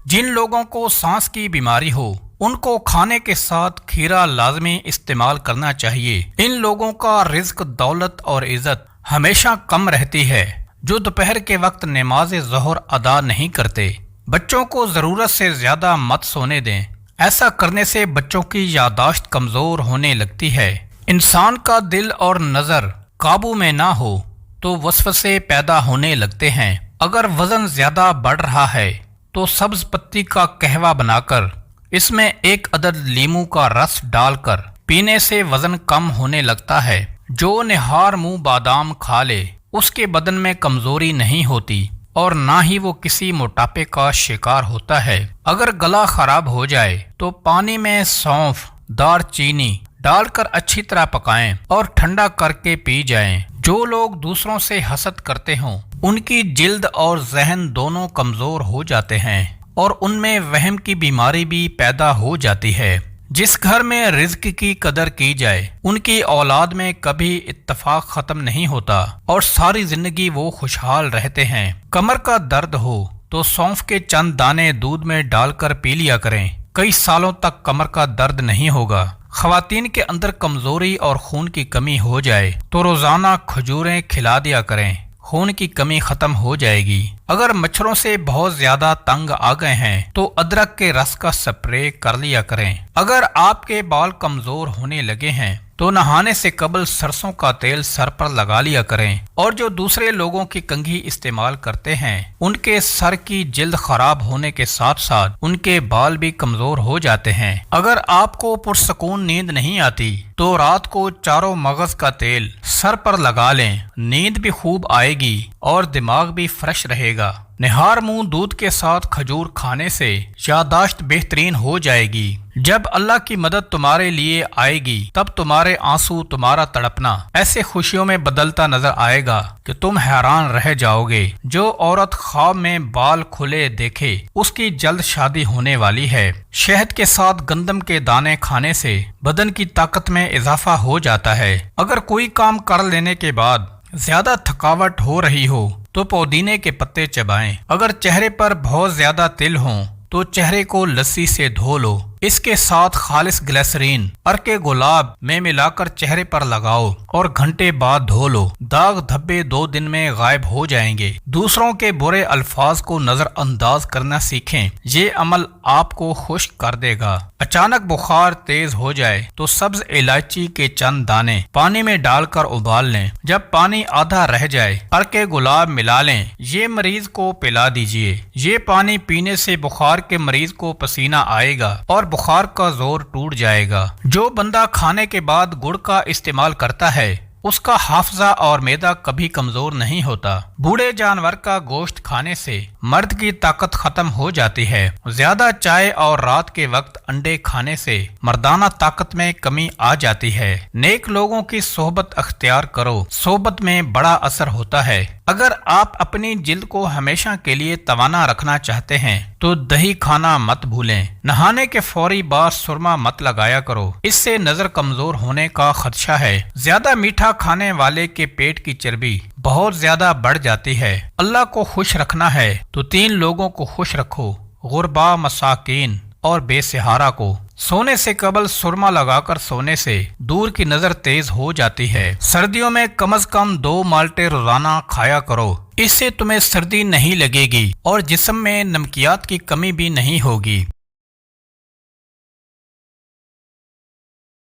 جن لوگوں کو سانس کی بیماری ہو ان کو کھانے کے ساتھ کھیرا لازمی استعمال کرنا چاہیے۔ ان لوگوں کا رزق، دولت اور عزت ہمیشہ کم رہتی ہے جو دوپہر کے وقت نماز ظہر ادا نہیں کرتے۔ بچوں کو ضرورت سے زیادہ مت سونے دیں، ایسا کرنے سے بچوں کی یادداشت کمزور ہونے لگتی ہے۔ انسان کا دل اور نظر قابو میں نہ ہو تو وسوسے پیدا ہونے لگتے ہیں۔ اگر وزن زیادہ بڑھ رہا ہے تو سبز پتی کا قہوہ بنا کر اس میں 1 عدد لیموں کا رس ڈال کر پینے سے وزن کم ہونے لگتا ہے۔ جو نہار منہ بادام کھا لے اس کے بدن میں کمزوری نہیں ہوتی اور نہ ہی وہ کسی موٹاپے کا شکار ہوتا ہے۔ اگر گلا خراب ہو جائے تو پانی میں سونف، دار چینی ڈال کر اچھی طرح پکائیں اور ٹھنڈا کر کے پی جائیں۔ جو لوگ دوسروں سے حسد کرتے ہوں ان کی جلد اور ذہن دونوں کمزور ہو جاتے ہیں اور ان میں وہم کی بیماری بھی پیدا ہو جاتی ہے۔ جس گھر میں رزق کی قدر کی جائے ان کی اولاد میں کبھی اتفاق ختم نہیں ہوتا اور ساری زندگی وہ خوشحال رہتے ہیں۔ کمر کا درد ہو تو سونف کے چند دانے دودھ میں ڈال کر پی لیا کریں، کئی سالوں تک کمر کا درد نہیں ہوگا۔ خواتین کے اندر کمزوری اور خون کی کمی ہو جائے تو روزانہ کھجوریں کھلا دیا کریں، خون کی کمی ختم ہو جائے گی۔ اگر مچھروں سے بہت زیادہ تنگ آ گئے ہیں تو ادرک کے رس کا سپرے کر لیا کریں۔ اگر آپ کے بال کمزور ہونے لگے ہیں تو نہانے سے قبل سرسوں کا تیل سر پر لگا لیا کریں، اور جو دوسرے لوگوں کی کنگھی استعمال کرتے ہیں ان کے سر کی جلد خراب ہونے کے ساتھ ساتھ ان کے بال بھی کمزور ہو جاتے ہیں۔ اگر آپ کو پرسکون نیند نہیں آتی تو رات کو چاروں مغز کا تیل سر پر لگا لیں، نیند بھی خوب آئے گی اور دماغ بھی فریش رہے گا۔ نہار منہ دودھ کے ساتھ کھجور کھانے سے یادداشت بہترین ہو جائے گی۔ جب اللہ کی مدد تمہارے لیے آئے گی تب تمہارے آنسو، تمہارا تڑپنا ایسے خوشیوں میں بدلتا نظر آئے گا کہ تم حیران رہ جاؤ گے۔ جو عورت خواب میں بال کھلے دیکھے اس کی جلد شادی ہونے والی ہے۔ شہد کے ساتھ گندم کے دانے کھانے سے بدن کی طاقت میں اضافہ ہو جاتا ہے۔ اگر کوئی کام کر لینے کے بعد زیادہ تھکاوٹ ہو رہی ہو تو پودینے کے پتے چبائیں۔ اگر چہرے پر بہت زیادہ تل ہوں تو چہرے کو لسی سے دھو لو، اس کے ساتھ خالص گلیسرین عرق گلاب میں ملا کر چہرے پر لگاؤ اور گھنٹے بعد دھو لو۔ داغ دھبے 2 دن میں غائب ہو جائیں گے۔ دوسروں کے برے الفاظ کو نظر انداز کرنا سیکھیں، یہ عمل آپ کو خشک کر دے گا۔ اچانک بخار تیز ہو جائے تو سبز الائچی کے چند دانے پانی میں ڈال کر ابال لیں، جب پانی آدھا رہ جائے عرق گلاب ملا لیں، یہ مریض کو پلا دیجیے۔ یہ پانی پینے سے بخار کے مریض کو پسینہ آئے گا اور بخار کا زور ٹوٹ جائے گا۔ جو بندہ کھانے کے بعد گڑ کا استعمال کرتا ہے اس کا حافظہ اور معدہ کبھی کمزور نہیں ہوتا۔ بوڑھے جانور کا گوشت کھانے سے مرد کی طاقت ختم ہو جاتی ہے۔ زیادہ چائے اور رات کے وقت انڈے کھانے سے مردانہ طاقت میں کمی آ جاتی ہے۔ نیک لوگوں کی صحبت اختیار کرو، صحبت میں بڑا اثر ہوتا ہے۔ اگر آپ اپنی جلد کو ہمیشہ کے لیے توانا رکھنا چاہتے ہیں تو دہی کھانا مت بھولیں۔ نہانے کے فوری بعد سرما مت لگایا کرو، اس سے نظر کمزور ہونے کا خدشہ ہے۔ زیادہ میٹھا کھانے والے کے پیٹ کی چربی بہت زیادہ بڑھ جاتی ہے۔ اللہ کو خوش رکھنا ہے تو 3 لوگوں کو خوش رکھو، غربا، مساکین اور بے سہارا کو۔ سونے سے قبل سرما لگا کر سونے سے دور کی نظر تیز ہو جاتی ہے۔ سردیوں میں کم از کم 2 مالٹے روزانہ کھایا کرو، اس سے تمہیں سردی نہیں لگے گی اور جسم میں نمکیات کی کمی بھی نہیں ہوگی۔